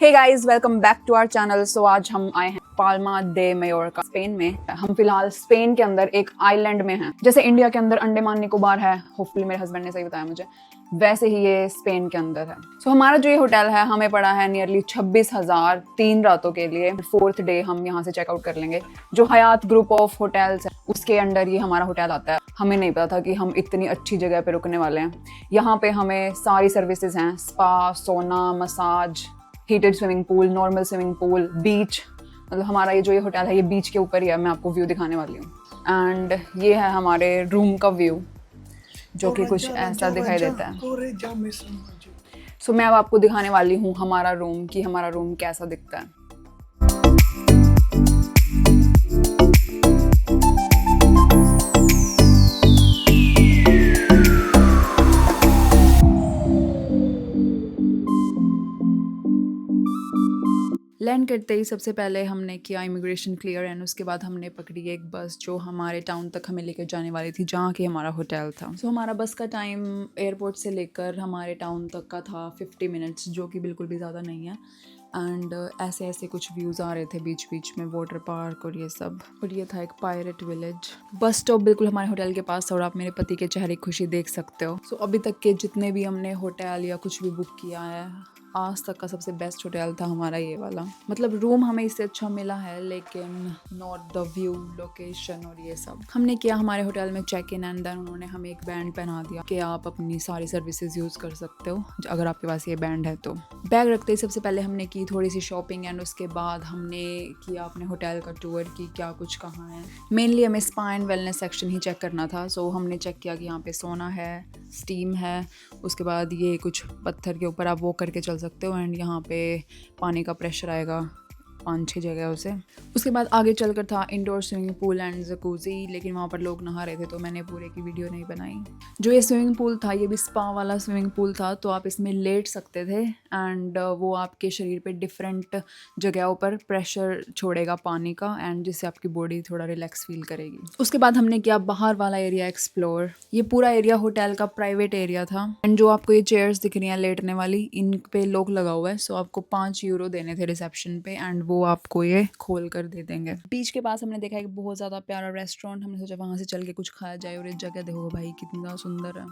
Hey guys, welcome back to our channel. So आज हम आए हैं पाल्मा दे मैयोर्का, स्पेन में। हम फिलहाल स्पेन के अंदर एक आइलैंड में हैं। जैसे इंडिया के अंदर अंडमान निकोबार है, होपफुली मेरे हस्बैंड ने सही बताया मुझे, वैसे ही ये स्पेन के अंदर है। सो हमारा जो ये होटल है हमें पड़ा है नियरली 26,000 3 रातों के लिए। 4th डे हम यहाँ से चेकआउट कर लेंगे। जो हयात ग्रुप ऑफ होटल्स है उसके अंडर ये हमारा होटल आता है। हमें नहीं पता था कि हम इतनी अच्छी जगह पे रुकने वाले हैं। यहाँ पे हमें सारी सर्विसेज हैं, spa, sauna, massage, heated swimming pool, normal swimming pool, beach. मतलब हमारा ये जो ये होटल है ये बीच के ऊपर ही है। मैं आपको व्यू दिखाने वाली हूँ। एंड ये है हमारे रूम का व्यू, जो कि कुछ ऐसा दिखाई देता है। सो मैं अब आपको दिखाने वाली हूँ हमारा रूम, कि हमारा रूम कैसा दिखता है। लैंड करते ही सबसे पहले हमने किया इमिग्रेशन क्लियर एंड उसके बाद हमने पकड़ी एक बस जो हमारे टाउन तक हमें लेकर जाने वाली थी, जहाँ कि हमारा होटल था। सो हमारा बस का टाइम एयरपोर्ट से लेकर हमारे टाउन तक का था 50 मिनट्स, जो कि बिल्कुल भी ज़्यादा नहीं है। एंड ऐसे ऐसे कुछ व्यूज़ आ रहे थे बीच बीच में, वाटर पार्क और ये सब। और ये था एक पायरेट विलेज। बस स्टॉप बिल्कुल हमारे होटल के पास था और आप मेरे पति के चेहरे की खुशी देख सकते हो। सो अभी तक के जितने भी हमने होटल या कुछ भी बुक किया है, आज तक का सबसे बेस्ट होटल था हमारा ये वाला। मतलब रूम हमें इससे अच्छा मिला है, लेकिन नॉट द व्यू, लोकेशन और ये सब। हमने किया हमारे होटल में चेक इन एंड देन उन्होंने हमें एक बैंड पहना दिया कि आप अपनी सारी सर्विसेज यूज़ कर सकते हो अगर आपके पास ये बैंड है तो। बैग रखते ही सबसे पहले हमने की थोड़ी सी शॉपिंग एंड उसके बाद हमने किया अपने होटल का टूर की क्या कुछ कहाँ है। मेनली हमें स्पा एंड वेलनेस सेक्शन ही चेक करना था। सो हमने चेक किया कि यहाँ पे सोना है, स्टीम है, उसके बाद ये कुछ पत्थर के ऊपर आप वो करके चल सकते हो एंड यहाँ पे पानी का प्रेशर आएगा 5-6 जगह उसे। उसके बाद आगे चलकर था indoor swimming pool and jacuzzi, लेकिन वहाँ पर लोग नहा रहे थे तो मैंने पूरे की वीडियो नहीं बनाई। जो ये स्विमिंग पूल था ये भी स्पा वाला स्विमिंग पूल था, तो आप इसमें लेट सकते थे एंड वो आपके शरीर पे डिफरेंट जगहों पर प्रेशर छोड़ेगा पानी का एंड जिससे आपकी बॉडी थोड़ा रिलैक्स फील करेगी। उसके बाद हमने किया बाहर वाला एरिया एक्सप्लोर। ये पूरा एरिया होटल का प्राइवेट एरिया था एंड जो आपको ये चेयर्स दिख रही हैं लेटने वाली, इन पे लॉक लगा हुआ है। सो आपको 5 यूरो देने थे रिसेप्शन पे एंड वो आपको ये खोल कर दे देंगे। बीच के पास हमने देखा एक बहुत ज़्यादा प्यारा रेस्टोरेंट। हमने सोचा वहाँ से चल के कुछ खाया जाए और ये जगह देखो भाई कितना सुंदर है।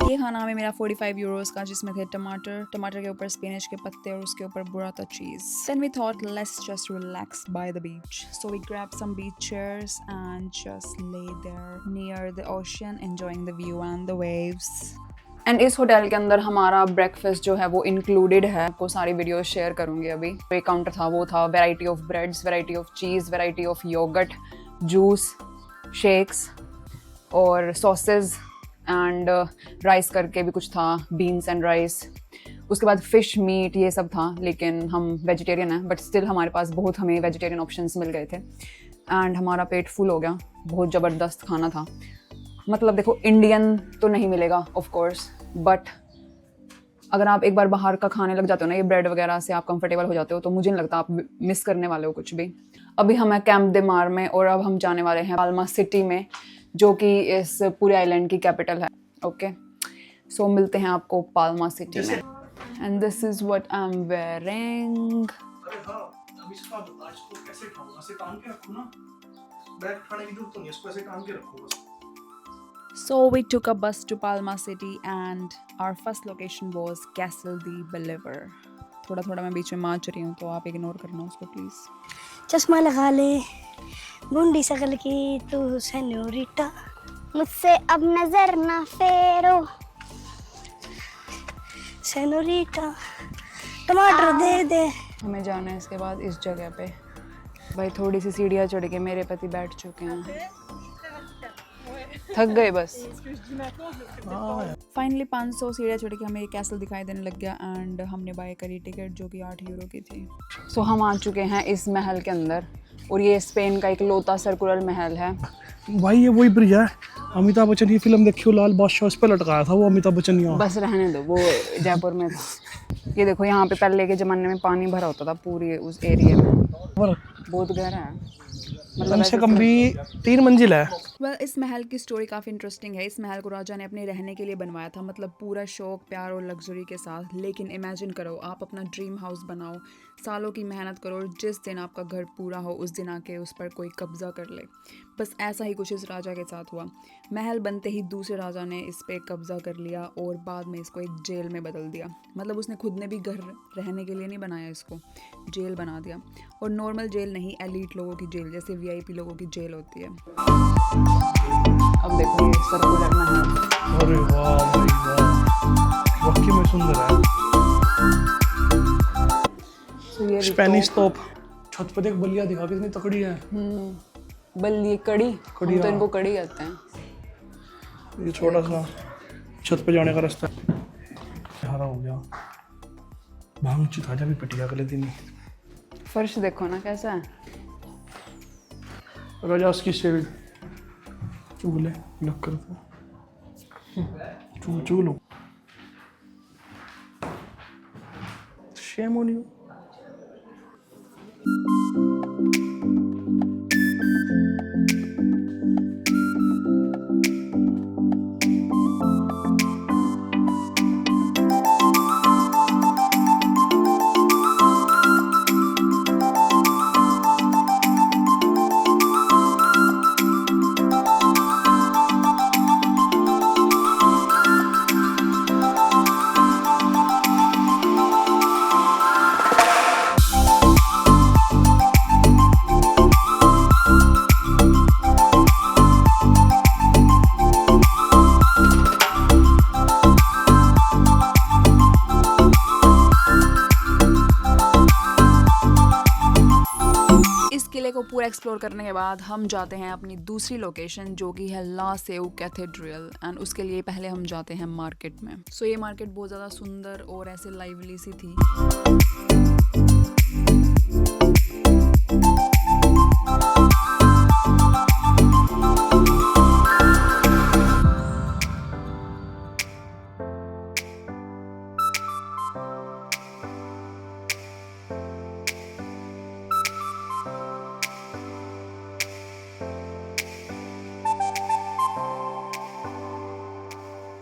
ये खाना हमें मेरा 45 यूरोस का, जिसमें थे टमाटर के ऊपर स्पिनच के पत्ते और उसके ऊपर बुराता चीज़। Then we thought let's just relax by the beach. So we grabbed some beach chairs and just lay there near the ocean enjoying the view and the waves. And इस होटल के अंदर हमारा breakfast जो है वो included है। आपको सारी वीडियो शेयर करूँगी अभी। तो एक काउंटर था, वो था variety of breads, variety of cheese, variety of yogurt, juice, shakes और सॉसेज एंड राइस करके भी कुछ था, बीन्स एंड राइस। उसके बाद फ़िश, मीट, ये सब था, लेकिन हम वेजिटेरियन हैं बट स्टिल हमारे पास बहुत हमें वेजिटेरियन ऑप्शंस मिल गए थे एंड हमारा पेट फुल हो गया। बहुत ज़बरदस्त खाना था। मतलब देखो, इंडियन तो नहीं मिलेगा ऑफ कोर्स, बट अगर आप एक बार बाहर का खाने लग जाते हो ना, ये ब्रेड वगैरह से आप कंफर्टेबल हो जाते हो, तो मुझे नहीं लगता आप मिस करने वाले हो कुछ भी। अभी हम हैं कैंप दे मार में और अब हम जाने वाले हैं पाल्मा सिटी में, जो कि इस पूरे आइलैंड की कैपिटल है। ओके, सो मिलते हैं आपको पाल्मा सिटी में। And this is what I am wearing. अरे हाँ, अब इसका आज को कैसे खाऊं? ऐसे टांग के रखूं ना, बैग उठाने की जरूरत तो नहीं, इसको ऐसे टांग के रखूं बस। So we took a bus to Palma City and our first location was Castle de Believer. थोड़ा थोड़ा मैं बीच में माच रही हूँ तो आप इग्नोर करना उसको प्लीज। चश्मा लगा ले, गुंडी शकल की तू सेन्योरिटा, मुझसे अब नजर ना फेरो सेन्योरिटा, टमाटर दे दे। हमें जाना है इसके बाद इस जगह पे। भाई थोड़ी सी सीढ़ियाँ चढ़ के मेरे पति बैठ चुके हैं, थक गए बस। फाइनली 500 सीढ़ियाँ चढ़ के हमें ये कैसल दिखाई देने लग गया एंड हमने बाय करी टिकट, जो कि 8 यूरो की थी। सो हम आ चुके हैं इस महल के अंदर और ये स्पेन का एक लोता सर्कुलर महल है। भाई ये वही ब्रिज है, अमिताभ बच्चन की फिल्म देखी हो, लाल बादशाह, उस पर लटकाया था वो अमिताभ बच्चन। यहाँ बस रहने दो, वो जयपुर में था। ये देखो यहाँ पे पहले के ज़माने में पानी भरा होता था पूरी उस एरिया में, बहुत गहरा है। कम से कम भी 3 मंजिल है। वेल इस महल की स्टोरी काफ़ी इंटरेस्टिंग है। इस महल को राजा ने अपने रहने के लिए बनवाया था, मतलब पूरा शौक, प्यार और लग्जरी के साथ। लेकिन इमेजिन करो, आप अपना ड्रीम हाउस बनाओ, सालों की मेहनत करो और जिस दिन आपका घर पूरा हो उस दिन आके उस पर कोई कब्जा कर ले। बस ऐसा ही कुछ इस राजा के साथ हुआ। महल बनते ही दूसरे राजा ने इस पर कब्जा कर लिया और बाद में इसको एक जेल में बदल दिया। मतलब उसने खुद ने भी घर रहने के लिए नहीं बनाया, इसको जेल बना दिया। और नॉर्मल जेल नहीं, एलीट लोगों की जेल, जैसे VIP लोगों की जेल होती है। अब देखो ये सर्कुलर महल। अरे वाह भाई वाह, वाकई में सुंदर है। तो ये स्पेनिश तोप, छत पे देख बलिया दिखा, कितनी तकड़ी है। बल्ली, कड़ी, कड़ी, हम तो हाँ। इनको कड़ी कहते हैं। ये छोटा सा छत पे जाने का रास्ता हरा हो गया। भांग चिता भी पिटिया कर लेती नहीं। फर्श देखो ना कैसा है। रजास की shade चुगले Lakkar चुगलो shame on you. किले को पूरा एक्सप्लोर करने के बाद हम जाते हैं अपनी दूसरी लोकेशन, जो कि है ला सेउ कैथेड्रल। एंड उसके लिए पहले हम जाते हैं मार्केट में। सो ये मार्केट बहुत ज़्यादा सुंदर और ऐसे लाइवली सी थी।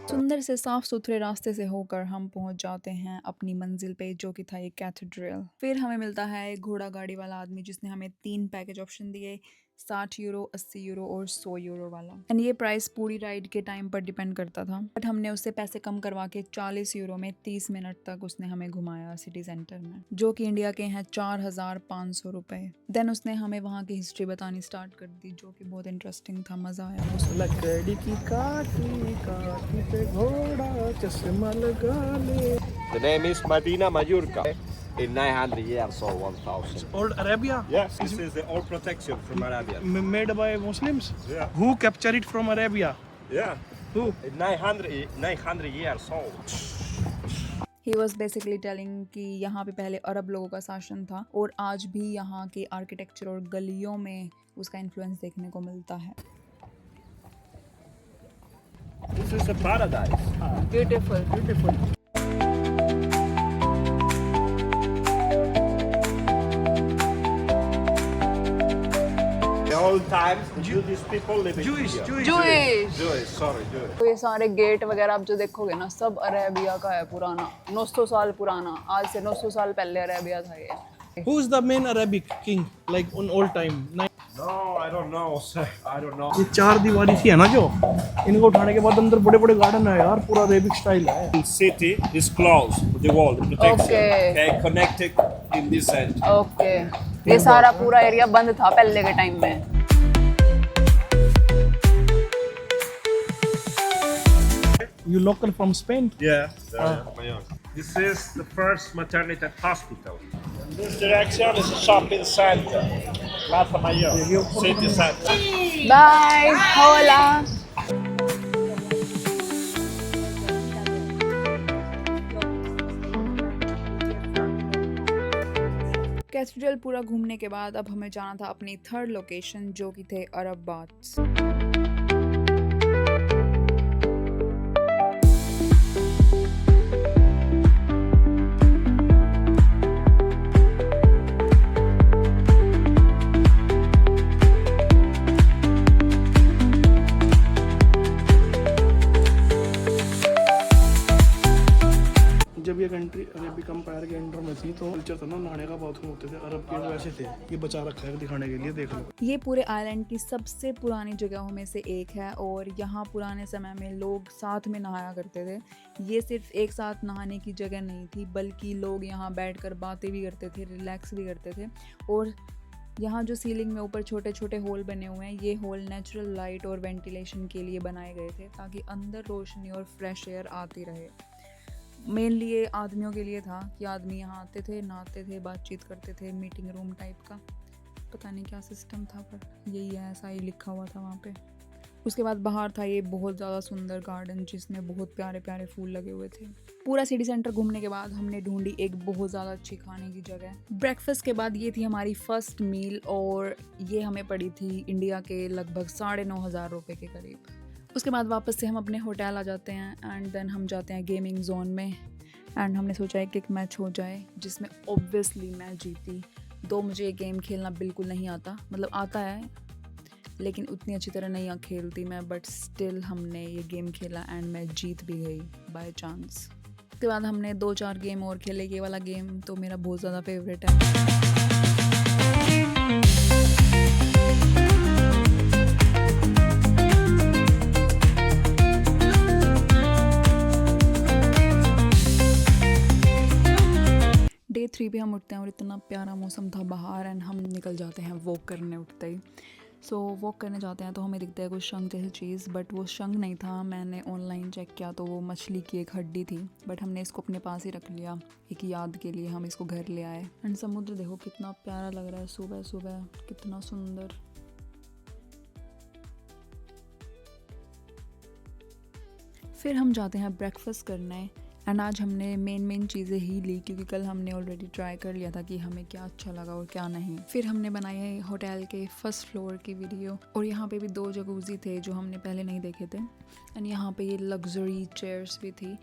सुंदर से साफ सुथरे रास्ते से होकर हम पहुंच जाते हैं अपनी मंजिल पे, जो कि था ये कैथेड्रल। फिर हमें मिलता है एक घोड़ा गाड़ी वाला आदमी, जिसने हमें 3 पैकेज ऑप्शन दिए, 60 यूरो, 80 यूरो और 100 यूरो वाला। एंड ये प्राइस पूरी राइड के टाइम पर डिपेंड करता था, बट हमने उससे पैसे कम करवा के 40 यूरो में 30 मिनट तक उसने हमें घुमाया सिटी सेंटर में, जो कि इंडिया के हैं 4500 रुपए। देन उसने हमें वहाँ की हिस्ट्री बतानी स्टार्ट कर दी, जो कि बहुत इंटरेस्टिंग था, मजा आया। लकड़ी की काटी काटी पे घोड़ा चश्मा लगा ले। The name is Medina Mallorca. In 900 years or 1000. Old Arabia? Yes, this is the old protection from Arabia. Made by Muslims? Yeah. Who captured it from Arabia? Yeah. Who? In 900 years old. He was basically telling कि यहाँ पे पहले अरब लोगों का शासन था और आज भी यहाँ के आर्किटेक्चर और गलियों में उसका इन्फ्लुएंस देखने को मिलता है। This is a paradise. Beautiful. Beautiful. The old times, the Jewish people living Jewish, here. Jewish. Jewish, sorry, Jewish. तो ये सारे गेट वगैरह आप जो देखोगे ना, सब अरेबिया का है, पुराना 900 साल पुराना। आज से 900 साल पहले अरेबिया था ये। Who is the main Arabic king like on old time? No, I don't know, sir. I don't know. ये 4 दीवारी सी है ना जो, इनको उठाने के बाद अंदर बड़े बड़े गार्डन है यार, पूरा अरेबिक स्टाइल है। The city is closed with the wall, the protection. Okay. Okay, connected in this end. Okay, ये सारा पूरा एरिया बंद था पहले के टाइम में। You local from Spain? Yeah, Mallorca. This is the first maternity hospital. This direction is a shopping center. Plaza Mayor, city center. Bye, होला। Cathedral पूरा घूमने के बाद अब हमें जाना था अपनी थर्ड लोकेशन, जो कि थे अरब बाथ्स। कंट्री अरेबिक एम्पायर के अंडर में थी, तो कल्चर था ना नहाने का, बाथरूम होते थे अरब के, वो ऐसे थे। ये बचा रखा है दिखाने के लिए, देख लो। ये पूरे आइलैंड की सबसे पुरानी जगहों में से एक है और यहाँ पुराने समय में लोग साथ में नहाया करते थे। ये सिर्फ एक साथ नहाने की जगह नहीं थी, बल्कि लोग यहाँ बैठकर बातें भी करते थे, रिलैक्स भी करते थे। और यहाँ जो सीलिंग में ऊपर छोटे छोटे होल बने हुए हैं, ये होल नेचुरल लाइट और वेंटिलेशन के लिए बनाए गए थे, ताकि अंदर रोशनी और फ्रेश एयर आती रहे। मेनली ये आदमियों के लिए था कि आदमी यहाँ आते थे, नहाते थे, बातचीत करते थे, मीटिंग रूम टाइप का। पता नहीं क्या सिस्टम था, पर यही है, ऐसा ही लिखा हुआ था वहाँ पे। उसके बाद बाहर था ये बहुत ज़्यादा सुंदर गार्डन, जिसमें बहुत प्यारे प्यारे फूल लगे हुए थे। पूरा सिटी सेंटर घूमने के बाद हमने ढूंढी एक बहुत ज़्यादा अच्छी खाने की जगह। ब्रेकफास्ट के बाद ये थी हमारी फर्स्ट मील और ये हमें पड़ी थी इंडिया के लगभग 9,500 रुपये के करीब। उसके बाद वापस से हम अपने होटल आ जाते हैं एंड देन हम जाते हैं गेमिंग जोन में। एंड हमने सोचा एक मैच हो जाए, जिसमें ऑब्वियसली मैं जीती। दो मुझे ये गेम खेलना बिल्कुल नहीं आता, मतलब आता है लेकिन उतनी अच्छी तरह नहीं खेलती मैं, बट स्टिल हमने ये गेम खेला एंड मैं जीत भी गई बाय चांस। उसके बाद हमने 2-4 गेम और खेले। ये वाला गेम तो मेरा बहुत ज़्यादा फेवरेट है। डे 3 पे हम उठते हैं और इतना प्यारा मौसम था बाहर एंड हम निकल जाते हैं वॉक करने उठते ही। सो वॉक करने जाते हैं तो हमें दिखता है कुछ शंख जैसी चीज़, बट वो शंख नहीं था। मैंने ऑनलाइन चेक किया तो वो मछली की एक हड्डी थी, बट हमने इसको अपने पास ही रख लिया एक याद के लिए। हम इसको घर ले आए एंड समुद्र देखो कितना प्यारा लग रहा है सुबह सुबह, कितना सुंदर। फिर हम जाते हैं ब्रेकफास्ट करने एंड आज हमने मेन चीज़ें ही ली, क्योंकि कल हमने ऑलरेडी ट्राई कर लिया था कि हमें क्या अच्छा लगा और क्या नहीं। फिर हमने बनाई है होटल के फर्स्ट फ्लोर की वीडियो, और यहाँ पे भी 2 जकूज़ी थे जो हमने पहले नहीं देखे थे एंड यहाँ पे ये लग्जरी चेयर्स भी थी,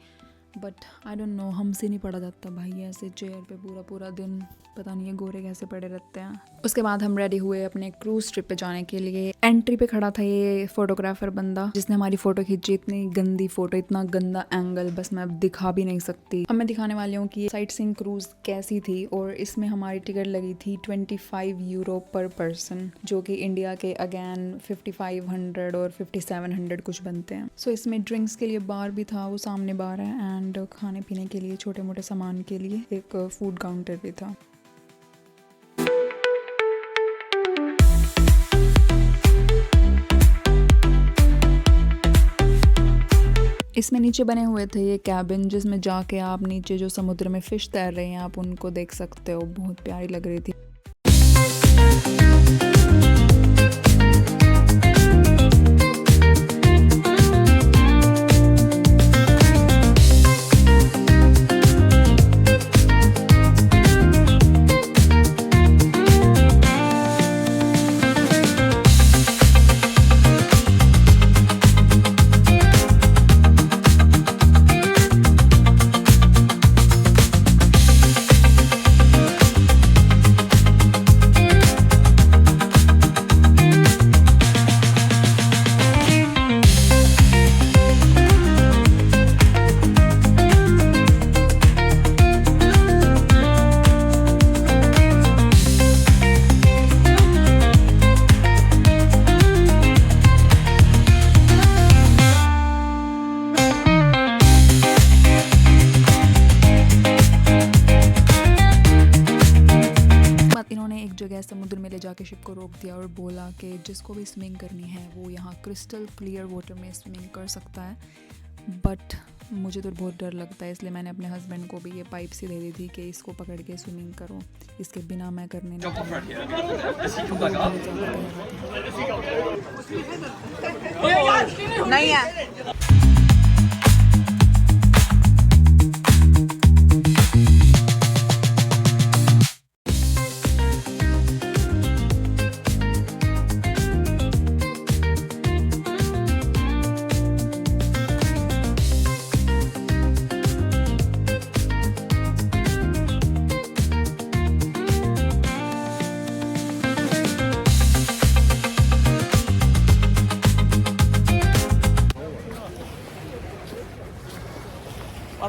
बट आई डोंट नो, हमसे नहीं पड़ा जाता भाई ऐसे चेयर पे पूरा दिन। पता नहीं ये गोरे कैसे पड़े रहते हैं। उसके बाद हम रेडी हुए अपने क्रूज़ ट्रिप पे जाने के लिए। एंट्री पे खड़ा था ये फोटोग्राफर बंदा जिसने हमारी फ़ोटो खींची। इतनी गंदी फ़ोटो, इतना गंदा एंगल, बस मैं अब दिखा भी नहीं सकती। अब मैं दिखाने वाली हूँ कि साइट सीइंग क्रूज़ कैसी थी। और इसमें हमारी टिकट लगी थी 25 यूरो पर पर्सन, जो कि इंडिया के अगेन 5500 और 5700 कुछ बनते हैं। सो इसमें ड्रिंक्स के लिए बार भी था, वो सामने बार है, एंड खाने पीने के लिए छोटे मोटे सामान के लिए एक फूड काउंटर भी था। इसमें नीचे बने हुए थे ये कैबिन, जिसमें जाके आप नीचे जो समुद्र में फ़िश तैर रहे हैं आप उनको देख सकते हो। बहुत प्यारी लग रही थी। समुद्र में ले जाके शिप को रोक दिया और बोला कि जिसको भी स्विमिंग करनी है वो यहाँ क्रिस्टल क्लियर वाटर में स्विमिंग कर सकता है। बट मुझे तो बहुत डर लगता है, इसलिए मैंने अपने हस्बैंड को भी ये पाइप सी दे दी थी कि इसको पकड़ के स्विमिंग करो, इसके बिना मैं करने नहीं है।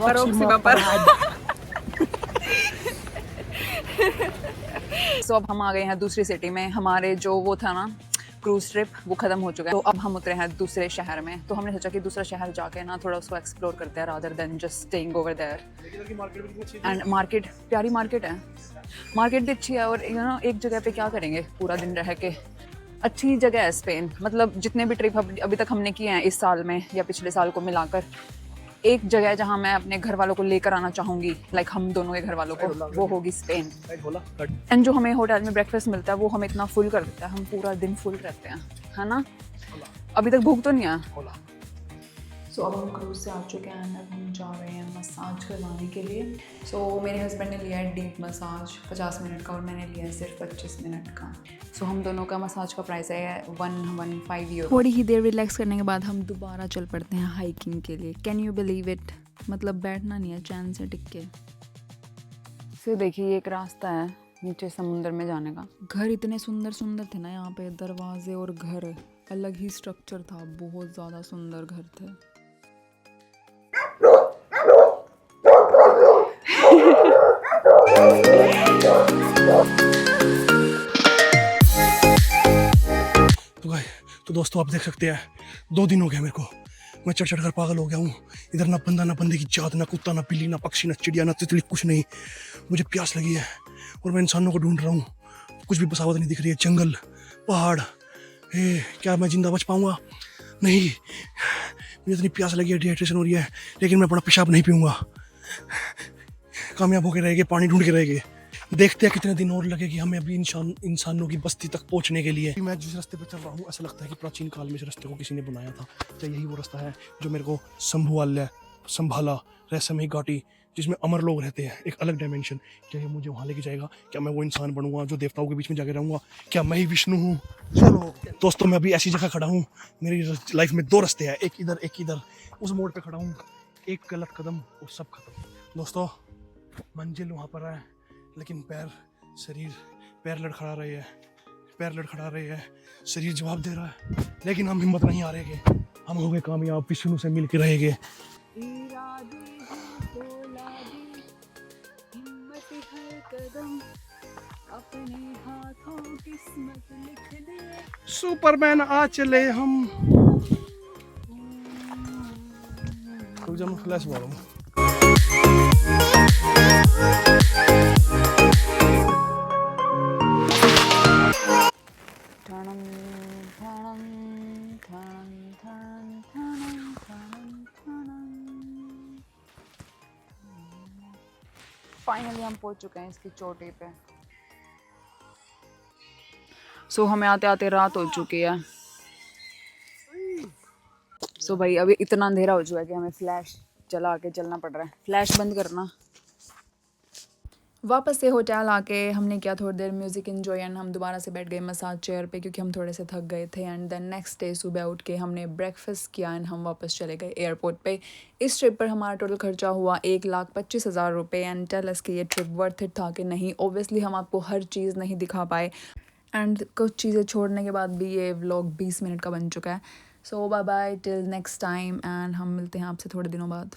Próxima parada. सो अब हम आ गए हैं दूसरी सिटी में। हमारे जो वो था ना क्रूज ट्रिप, वो ख़त्म हो चुका है, तो अब हम उतरे हैं दूसरे शहर में। तो हमने सोचा कि दूसरा शहर जाके ना थोड़ा उसको एक्सप्लोर करते हैं rather than just staying over there. And market, प्यारी मार्केट है, मार्केट भी अच्छी है। और यू नो एक जगह पे क्या करेंगे पूरा दिन रह के, अच्छी जगह है स्पेन। मतलब जितने भी ट्रिप अभी तक हमने किए हैं इस साल में या पिछले साल को मिलाकर, एक जगह जहाँ मैं अपने घर वालों को लेकर आना चाहूँगी, लाइक हम दोनों के घर वालों को, वो होगी स्पेन। एंड जो हमें होटल में ब्रेकफास्ट मिलता है वो हमें इतना फुल कर देता है, हम पूरा दिन फुल रहते हैं, है ना। अभी तक भूख तो नहीं है। सो अब हम क्रूज से आ चुके हैं, अब हम जा रहे हैं मसाज करवाने के लिए। सो मेरे हस्बैंड ने लिया है डीप मसाज 50 मिनट का और मैंने लिया है सिर्फ 25 मिनट का। सो हम दोनों का मसाज का प्राइस है 115 यूरो। थोड़ी ही देर रिलैक्स करने के बाद हम दोबारा चल पड़ते हैं हाइकिंग के लिए। कैन यू बिलीव इट, मतलब बैठना नहीं है चैन से टिक के। फिर देखिए ये एक रास्ता है नीचे समुंदर में जाने का। घर इतने सुंदर सुंदर थे ना यहाँ पे, दरवाजे और घर अलग ही स्ट्रक्चर था, बहुत ज़्यादा सुंदर घर थे। तो दोस्तों आप देख सकते हैं 2 दिन हो गया मेरे को, मैं चढ़ कर पागल हो गया हूँ। इधर ना बंदा ना बंदे की जात, ना कुत्ता ना बिल्ली ना पक्षी ना चिड़िया ना तितली, कुछ नहीं। मुझे प्यास लगी है और मैं इंसानों को ढूंढ रहा हूँ, कुछ भी बसावट नहीं दिख रही है। जंगल, पहाड़, क्या मैं जिंदा बच पाऊँगा? नहीं, मुझे इतनी प्यास लगी है, डिहाइड्रेशन हो रही है, लेकिन मैं अपना पेशाब नहीं पीऊँगा। कामयाब होके रहेंगे, पानी ढूंढ के रहेंगे। देखते हैं कितने दिन और लगेगी हमें अभी इंसानों की बस्ती तक पहुंचने के लिए। मैं जिस रास्ते पर चल रहा हूँ ऐसा लगता है कि प्राचीन काल में इस रास्ते को किसी ने बनाया था। क्या यही वो रास्ता है जो मेरे को संभाला रहस्यमयी घाटी, जिसमें अमर लोग रहते हैं, एक अलग डायमेंशन? क्या ये मुझे वहाँ लेके जाएगा? क्या मैं वो इंसान बनूंगा जो देवताओं के बीच में जाके रहूँगा? क्या मैं ही विष्णु हूँ? चलो दोस्तों, मैं अभी ऐसी जगह खड़ा हूँ, मेरी लाइफ में 2 रास्ते हैं, एक इधर एक इधर। उस मोड़ पर खड़ा हूँ, एक गलत कदम और सब खत्म। दोस्तों मंजिल वहाँ पर है, लेकिन पैर लड़खड़ा रहे हैं, शरीर जवाब दे रहा है, लेकिन हम हिम्मत नहीं हारेंगे। हम हो गए कामयाब, विष्णु से मिल के रहेंगे। सुपरमैन आ चले हम। फ्लैश मारूं। फाइनली हम पहुंच चुके हैं इसकी चोटी पे। सो हमें आते आते रात हो चुकी है। सो भाई अभी इतना अंधेरा हो चुका है कि हमें फ्लैश जला के चलना पड़ रहा है। फ्लैश बंद करना। वापस से होटल आके हमने किया थोड़ी देर म्यूज़िक एंजॉय एंड हम दोबारा से बैठ गए मसाज चेयर पे क्योंकि हम थोड़े से थक गए थे। एंड देन नेक्स्ट डे सुबह उठ के हमने ब्रेकफास्ट किया एंड हम वापस चले गए एयरपोर्ट पे। इस ट्रिप पर हमारा टोटल खर्चा हुआ 1,25,000 रुपये। एंड टेल अस कि ये ट्रिप वर्थ इट था कि नहीं। ओब्वियसली हम आपको हर चीज़ नहीं दिखा पाए एंड कुछ चीज़ें छोड़ने के बाद भी ये व्लॉग 20 मिनट का बन चुका है। So bye bye till next time and हम मिलते हैं आपसे थोड़े दिनों बाद।